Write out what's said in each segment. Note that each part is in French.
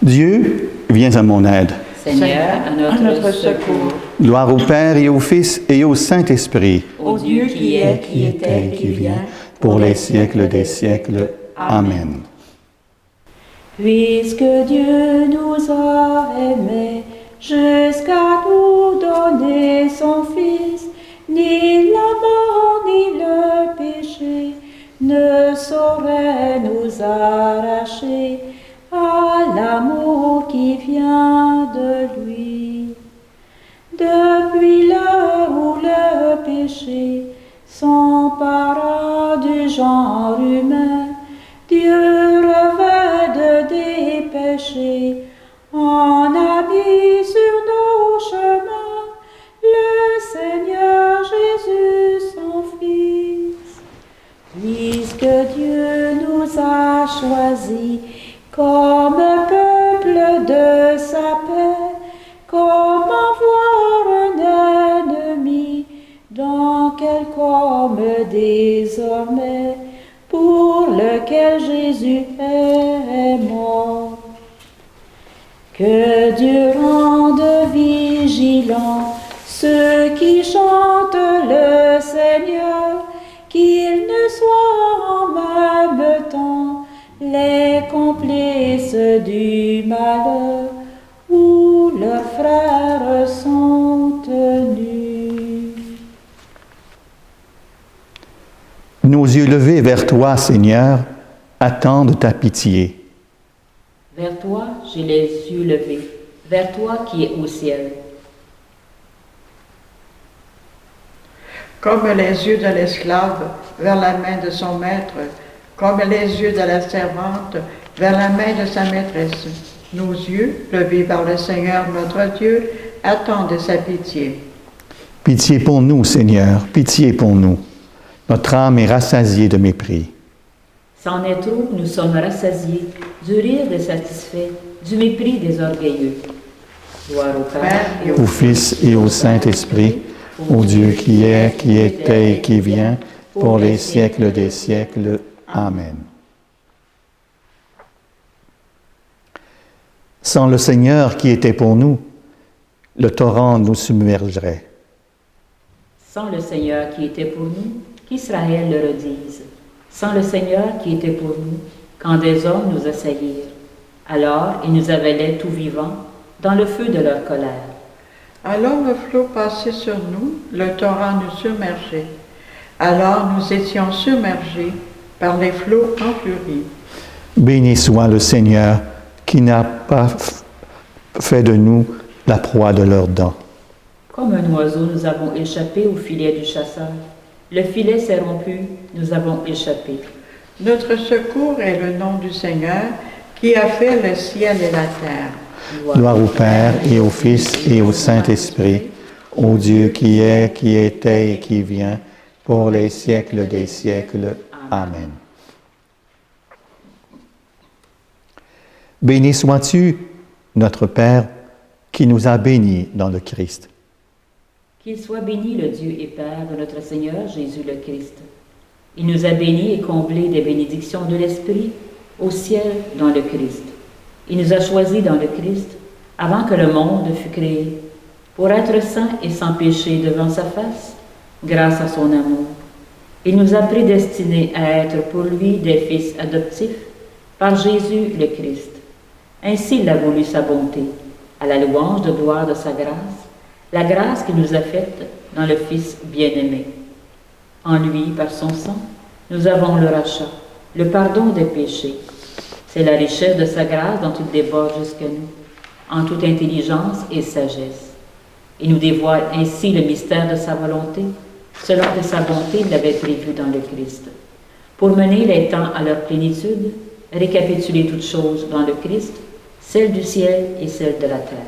Dieu, viens à mon aide. Seigneur, à notre secours. Gloire au Père et au Fils et au Saint-Esprit. Ô Dieu qui est, qui était, qui vient, pour les siècles des siècles. Amen. Puisque Dieu nous a aimés jusqu'à nous donner son Fils, ni la mort ni le péché ne sauraient nous arracher à l'amour qui vient de lui. Depuis l'heure où le péché s'empara du genre humain, Dieu revêt de dépêcher en habit sur nos chemins le Seigneur Jésus son Fils. Puisque Dieu nous a choisis comme peuple de sa paix, comment voir un ennemi dans quelque homme désormais pour lequel Jésus est mort? Que Dieu rende vigilants ceux qui chantent le Seigneur, qu'ils ne soient en même temps les complices du malheur où leurs frères sont tenus. Nos yeux levés vers toi, Seigneur, attendent ta pitié. Vers toi, j'ai les yeux levés, vers toi qui es au ciel. Comme les yeux de l'esclave vers la main de son maître, comme les yeux de la servante vers la main de sa maîtresse. Nos yeux, levés par le Seigneur notre Dieu, attendent sa pitié. Pitié pour nous, Seigneur, pitié pour nous. Notre âme est rassasiée de mépris. C'en est trop, nous sommes rassasiés du rire des satisfaits, du mépris des orgueilleux. Gloire au Père, et au Fils et au Saint-Esprit, au Dieu qui est, qui était et qui vient, pour les siècles des siècles. Amen. Sans le Seigneur qui était pour nous, le torrent nous submergerait. Sans le Seigneur qui était pour nous, qu'Israël le redise. Sans le Seigneur qui était pour nous, quand des hommes nous assaillirent. Alors ils nous avalaient tout vivants dans le feu de leur colère. Alors le flot passait sur nous, le torrent nous submergeait. Alors nous étions submergés par les flots en furie. Béni soit le Seigneur qui n'a pas fait de nous la proie de leurs dents. Comme un oiseau, nous avons échappé au filet du chasseur. Le filet s'est rompu, nous avons échappé. Notre secours est le nom du Seigneur qui a fait le ciel et la terre. Gloire au Père et au Fils et au Saint-Esprit, au Dieu qui est, qui était et qui vient, pour les siècles des siècles. Amen. Béni sois-tu, notre Père, qui nous a bénis dans le Christ. Qu'il soit béni le Dieu et Père de notre Seigneur Jésus le Christ. Il nous a bénis et comblés des bénédictions de l'Esprit au ciel dans le Christ. Il nous a choisis dans le Christ avant que le monde fût créé, pour être saints et sans péché devant sa face, grâce à son amour. Il nous a prédestinés à être pour lui des fils adoptifs par Jésus le Christ. Ainsi il a voulu sa bonté, à la louange de gloire de sa grâce, la grâce qu'il nous a faite dans le Fils bien-aimé. En lui, par son sang, nous avons le rachat, le pardon des péchés. C'est la richesse de sa grâce dont il déborde jusqu'à nous, en toute intelligence et sagesse. Il nous dévoile ainsi le mystère de sa volonté, selon que sa bonté il l'avait prévu dans le Christ, pour mener les temps à leur plénitude, récapituler toutes choses dans le Christ, celles du ciel et celles de la terre.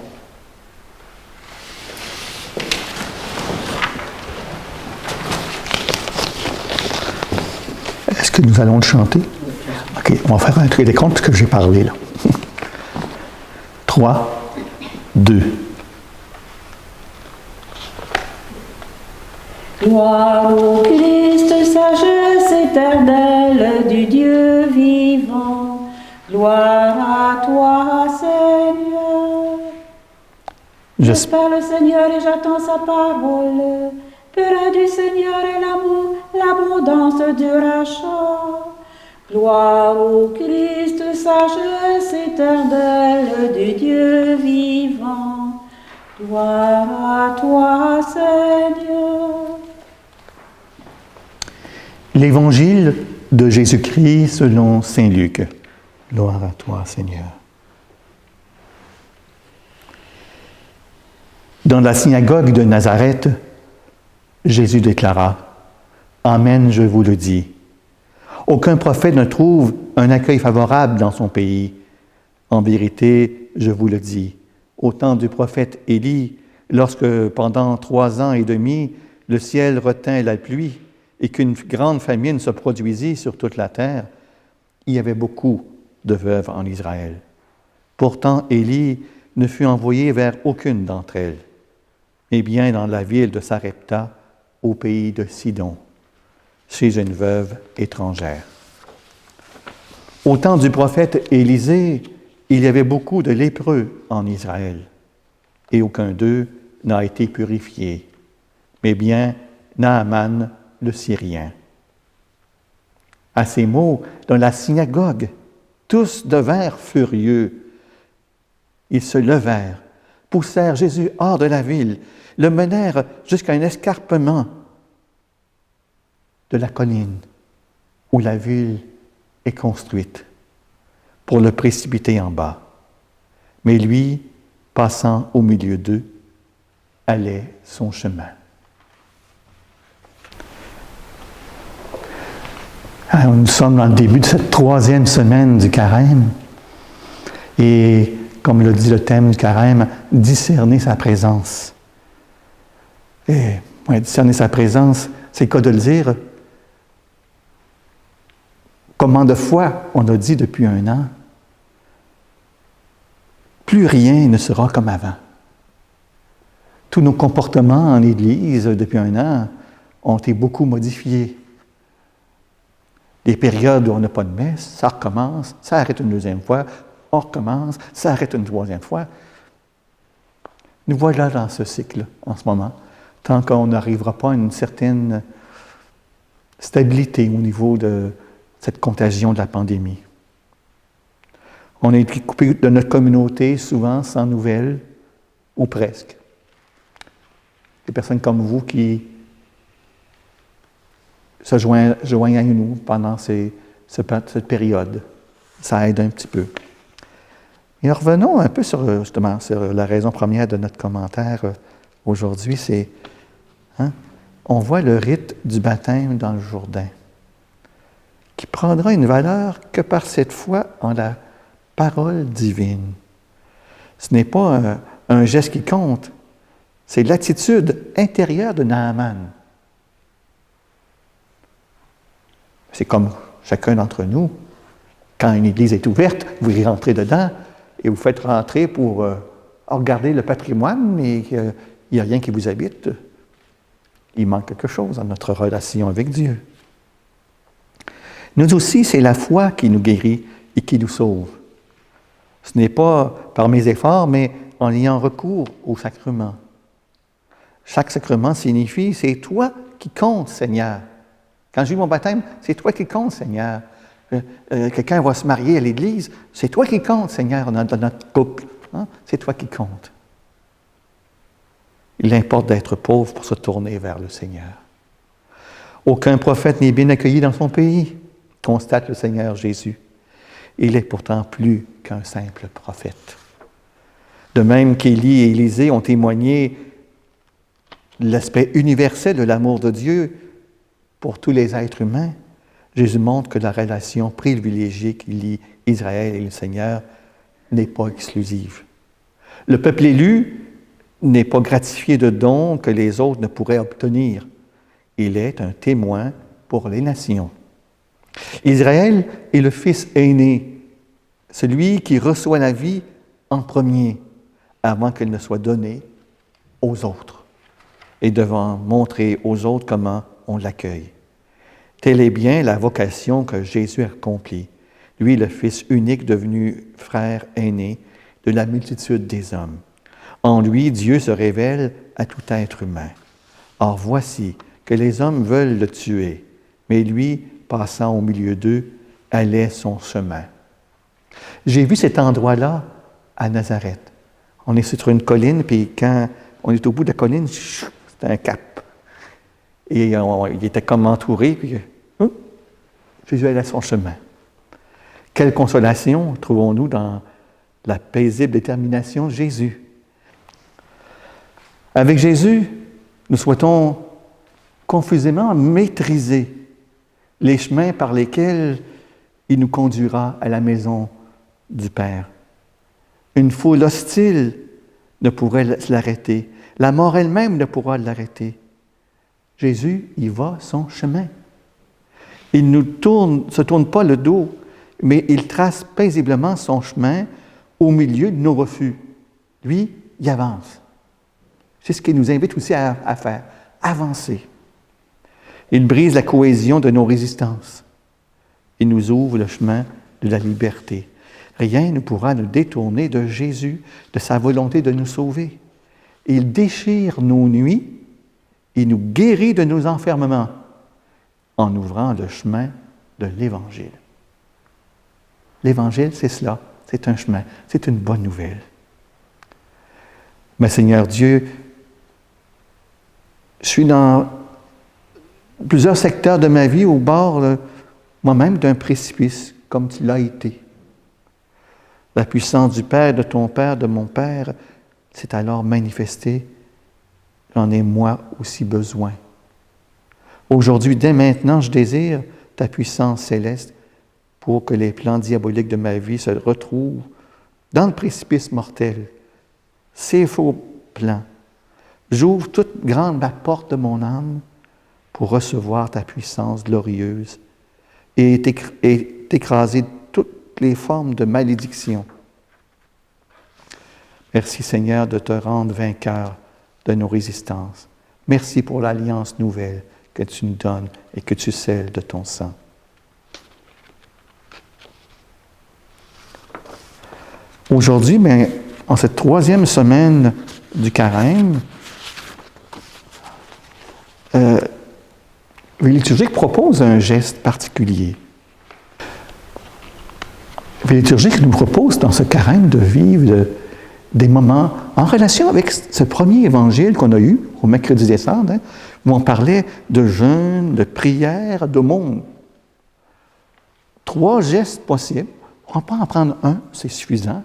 Est-ce que nous allons le chanter? OK, on va faire un truc des comptes que j'ai parlé là. 3, 2. Gloire au Christ, sagesse éternelle du Dieu vivant. Gloire à toi, Seigneur. J'espère le Seigneur et j'attends sa parole. Peur du Seigneur et l'amour, l'abondance du rachat. Gloire au Christ, sagesse éternelle du Dieu vivant. Gloire à toi, Seigneur. L'Évangile de Jésus-Christ selon saint Luc. Gloire à toi, Seigneur. Dans la synagogue de Nazareth, Jésus déclara, « Amen, je vous le dis. Aucun prophète ne trouve un accueil favorable dans son pays. En vérité, je vous le dis, au temps du prophète Élie, lorsque pendant 3 ans et demi, le ciel retint la pluie et qu'une grande famine se produisit sur toute la terre, il y avait beaucoup de veuves en Israël. Pourtant, Élie ne fut envoyé vers aucune d'entre elles, mais bien dans la ville de Sarepta, au pays de Sidon, chez une veuve étrangère. Au temps du prophète Élisée, il y avait beaucoup de lépreux en Israël, et aucun d'eux n'a été purifié, mais bien Naaman le Syrien. À ces mots, dans la synagogue, tous devinrent furieux. Ils se levèrent, poussèrent Jésus hors de la ville, le menèrent jusqu'à un escarpement de la colline où la ville est construite pour le précipiter en bas. Mais lui, passant au milieu d'eux, allait son chemin. Alors, nous sommes dans le début de cette 3e semaine du Carême et, comme le dit le thème du Carême, discerner sa présence. Et discerner sa présence, c'est quoi de le dire? Combien de fois on a dit depuis 1 an, plus rien ne sera comme avant. Tous nos comportements en Église depuis 1 an ont été beaucoup modifiés. Les périodes où on n'a pas de messe, ça recommence, ça arrête une 2e fois, on recommence, ça arrête une 3e fois. Nous voilà dans ce cycle en ce moment, tant qu'on n'arrivera pas à une certaine stabilité au niveau de cette contagion de la pandémie. On a été coupé de notre communauté, souvent sans nouvelles, ou presque. Des personnes comme vous qui se joignent à nous pendant cette période. Ça aide un petit peu. Et revenons un peu sur la raison première de notre commentaire aujourd'hui, c'est, on voit le rite du baptême dans le Jourdain, qui prendra une valeur que par cette foi en la parole divine. Ce n'est pas un geste qui compte, c'est l'attitude intérieure de Naaman. C'est comme chacun d'entre nous, quand une église est ouverte, vous y rentrez dedans et vous faites rentrer pour regarder le patrimoine, mais il n'y a rien qui vous habite. Il manque quelque chose dans notre relation avec Dieu. Nous aussi, c'est la foi qui nous guérit et qui nous sauve. Ce n'est pas par mes efforts, mais en ayant recours au sacrement. Chaque sacrement signifie, c'est toi qui compte, Seigneur. Quand j'ai eu mon baptême, c'est toi qui compte, Seigneur. Quelqu'un va se marier à l'Église, c'est toi qui compte, Seigneur, dans notre couple. C'est toi qui compte. Il importe d'être pauvre pour se tourner vers le Seigneur. Aucun prophète n'est bien accueilli dans son pays, constate le Seigneur Jésus. Il est pourtant plus qu'un simple prophète. De même qu'Élie et Élisée ont témoigné de l'aspect universel de l'amour de Dieu pour tous les êtres humains, Jésus montre que la relation privilégiée qui lie Israël et le Seigneur n'est pas exclusive. Le peuple élu n'est pas gratifié de dons que les autres ne pourraient obtenir. Il est un témoin pour les nations. Israël est le fils aîné, celui qui reçoit la vie en premier, avant qu'elle ne soit donnée aux autres, et devant montrer aux autres comment on l'accueille. Telle est bien la vocation que Jésus a accomplie, lui le Fils unique devenu frère aîné de la multitude des hommes. En lui, Dieu se révèle à tout être humain. Or voici que les hommes veulent le tuer, mais lui, passant au milieu d'eux, allait son chemin. J'ai vu cet endroit-là à Nazareth. On est sur une colline, puis quand on est au bout de la colline, c'est un cap. Et il était comme entouré, puis Jésus allait son chemin. Quelle consolation trouvons-nous dans la paisible détermination de Jésus. Avec Jésus, nous souhaitons confusément maîtriser les chemins par lesquels il nous conduira à la maison du Père. Une foule hostile ne pourrait l'arrêter. La mort elle-même ne pourra l'arrêter. Jésus y va son chemin. Il ne se tourne pas le dos, mais il trace paisiblement son chemin au milieu de nos refus. Lui, il avance. C'est ce qu'il nous invite aussi à faire, avancer. Il brise la cohésion de nos résistances. Il nous ouvre le chemin de la liberté. Rien ne pourra nous détourner de Jésus, de sa volonté de nous sauver. Il déchire nos nuits, il nous guérit de nos enfermements en ouvrant le chemin de l'Évangile. L'Évangile, c'est cela, c'est un chemin, c'est une bonne nouvelle. Mais Seigneur Dieu, je suis dans plusieurs secteurs de ma vie au bord, moi-même, d'un précipice, comme tu l'as été. La puissance du Père, de ton Père, de mon Père, s'est alors manifestée. J'en ai moi aussi besoin. Aujourd'hui, dès maintenant, je désire ta puissance céleste pour que les plans diaboliques de ma vie se retrouvent dans le précipice mortel. Ces faux plans. J'ouvre toute grande la porte de mon âme pour recevoir ta puissance glorieuse et t'écraser toutes les formes de malédiction. Merci Seigneur de te rendre vainqueur de nos résistances. Merci pour l'alliance nouvelle que tu nous donnes et que tu scelles de ton sang. Aujourd'hui, en cette troisième semaine du carême, le liturgique propose un geste particulier. Le liturgique nous propose dans ce carême de vivre des moments en relation avec ce premier évangile qu'on a eu au mercredi des Cendres, où on parlait de jeûne, de prière, d'aumône. 3 gestes possibles. On peut en prendre un, c'est suffisant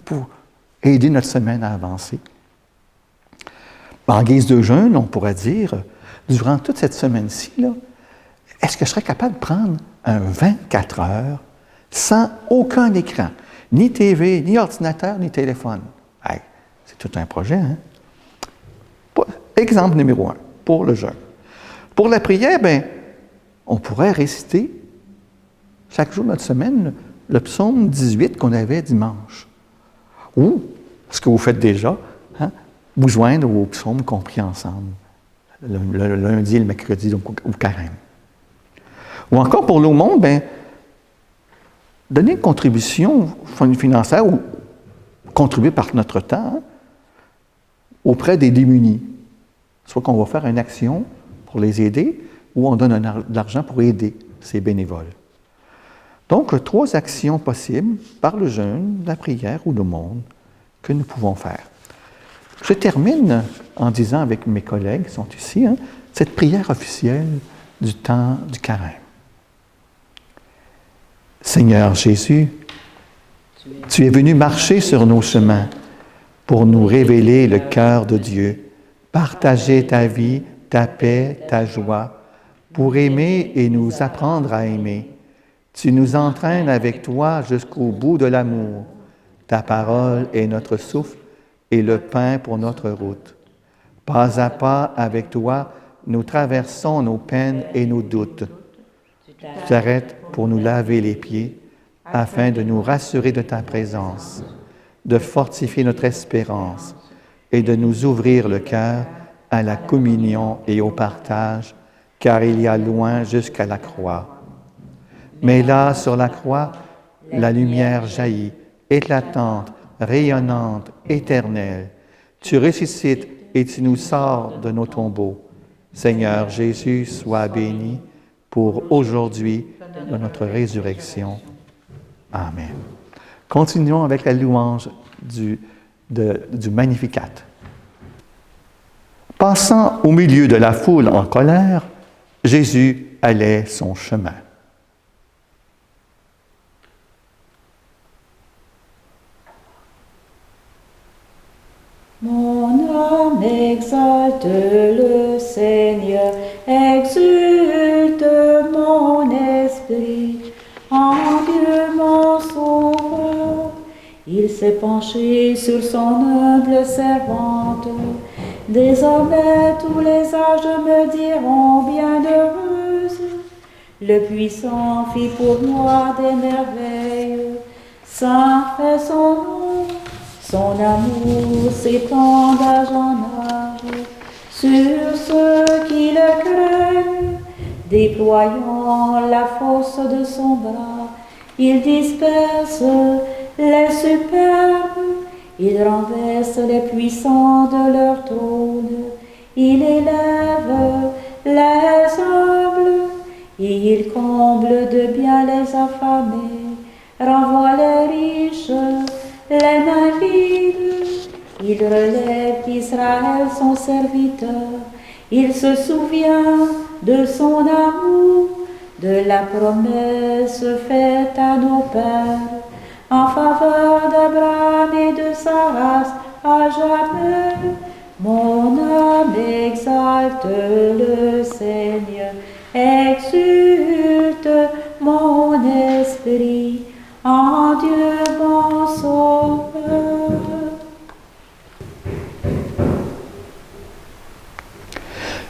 pour aider notre semaine à avancer. En guise de jeûne, on pourrait dire, durant toute cette semaine-ci, est-ce que je serais capable de prendre un 24 heures sans aucun écran, ni TV, ni ordinateur, ni téléphone? Hey, c'est tout un projet, hein? Exemple numéro 1, pour le jeûne. Pour la prière, on pourrait réciter chaque jour de notre semaine le psaume 18 qu'on avait dimanche. Ou, ce que vous faites déjà, vous joindre aux psaumes qu'on prie ensemble, le lundi et le mercredi, donc au carême. Ou encore pour l'aumône, donner une contribution financière ou contribuer par notre temps auprès des démunis. Soit qu'on va faire une action pour les aider ou on donne de l'argent pour aider ces bénévoles. Donc, 3 actions possibles par le jeûne, la prière ou l'aumône que nous pouvons faire. Je termine en disant avec mes collègues qui sont ici, cette prière officielle du temps du carême. Seigneur Jésus, tu es venu marcher sur nos chemins pour nous révéler le cœur de Dieu, partager ta vie, ta paix, ta joie, pour aimer et nous apprendre à aimer. Tu nous entraînes avec toi jusqu'au bout de l'amour. Ta parole est notre souffle et le pain pour notre route. Pas à pas avec toi, nous traversons nos peines et nos doutes. Tu t'arrêtes pour nous laver les pieds afin de nous rassurer de ta présence, de fortifier notre espérance et de nous ouvrir le cœur à la communion et au partage, car il y a loin jusqu'à la croix. Mais là, sur la croix, la lumière jaillit, éclatante, rayonnante, éternelle. Tu ressuscites et tu nous sors de nos tombeaux. Seigneur Jésus, sois béni pour aujourd'hui de notre résurrection. Amen. Continuons avec la louange du Magnificat. Passant au milieu de la foule en colère, Jésus allait son chemin. Mon âme exalte le Seigneur, exulte mon esprit, en Dieu mon sauveur. Il s'est penché sur son humble servante. Désormais tous les âges me diront bienheureuse. Le puissant fit pour moi des merveilles. Saint est son nom. Son amour s'étend d'âge en âge sur ceux qui le craignent, déployant la force de son bras. Il disperse les superbes, il renverse les puissants de leur trône, il élève les humbles, et il comble de bien les affamés, renvoie les riches, les mains vides. Il relève Israël son serviteur, il se souvient de son amour, de la promesse faite à nos pères, en faveur d'Abraham et de sa race à jamais. Mon âme exalte le Seigneur, exulte mon esprit, en Dieu mon sauveur.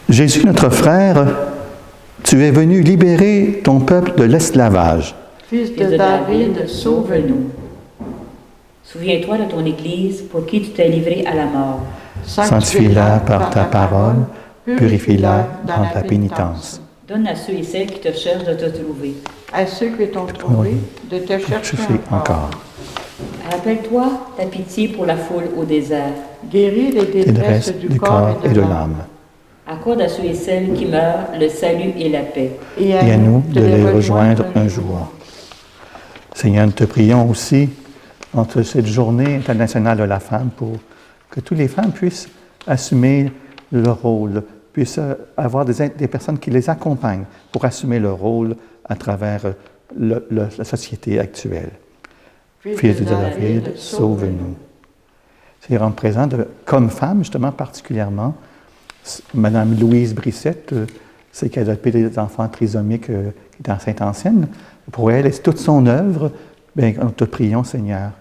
Jésus, notre frère, tu es venu libérer ton peuple de l'esclavage. Fils de David, sauve-nous. Souviens-toi de ton Église pour qui tu t'es livré à la mort. Sanctifie-la par ta parole, purifie-la dans ta pénitence. Donne à ceux et celles qui te cherchent de te trouver. À ceux qui t'ont trouvé, de te chercher encore. Rappelle-toi ta pitié pour la foule au désert. Guéris les détresses du corps et de l'âme. Accorde à ceux et celles qui meurent le salut et la paix. Et à nous de les rejoindre un jour. Seigneur, nous te prions aussi entre cette journée internationale de la femme pour que toutes les femmes puissent assumer leur rôle, puissent avoir des personnes qui les accompagnent pour assumer leur rôle à travers la société actuelle. Fils de David, sauve-nous. C'est rendre présent comme femme, justement, particulièrement, Madame Louise Brissette, c'est qui a adopté des enfants trisomiques qui est en Sainte-Ancienne. Pour elle, et toute son œuvre, bien, nous te prions, Seigneur,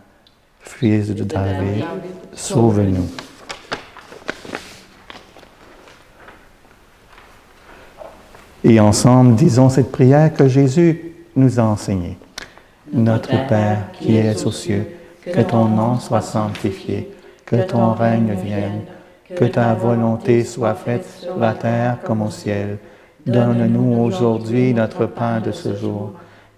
Fils de David, sauve-nous. Et ensemble, disons cette prière que Jésus nous a enseignée. Notre Père qui es aux cieux, que ton nom soit sanctifié, que ton règne vienne, que ta volonté soit faite sur la terre comme au ciel. Donne-nous aujourd'hui notre pain de ce jour.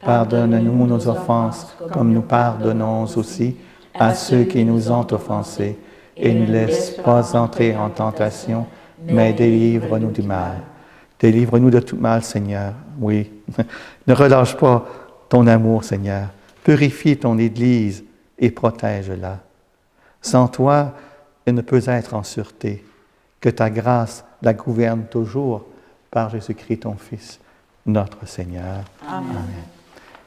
Pardonne-nous nos offenses, comme nous pardonnons aussi à ceux qui nous ont offensés. Et ne laisse pas entrer en tentation, mais délivre-nous du mal. Délivre-nous de tout mal, Seigneur. Oui. Ne relâche pas ton amour, Seigneur. Purifie ton Église et protège-la. Sans toi, elle ne peut être en sûreté. Que ta grâce la gouverne toujours par Jésus-Christ, ton Fils, notre Seigneur. Amen. Amen.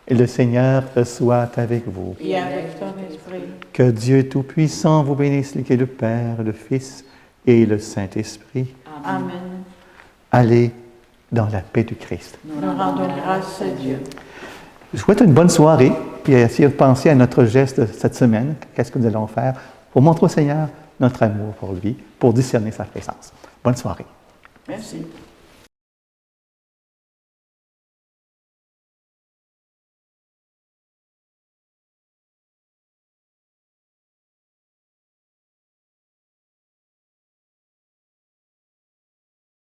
Et le Seigneur soit avec vous. Et avec ton esprit. Que Dieu Tout-Puissant vous bénisse, qui est le Père, le Fils et le Saint-Esprit. Amen. Allez dans la paix du Christ. Nous rendons grâce à Dieu. Je vous souhaite une bonne soirée, puis essayez de penser à notre geste de cette semaine. Qu'est-ce que nous allons faire pour montrer au Seigneur notre amour pour lui, pour discerner sa présence. Bonne soirée. Merci.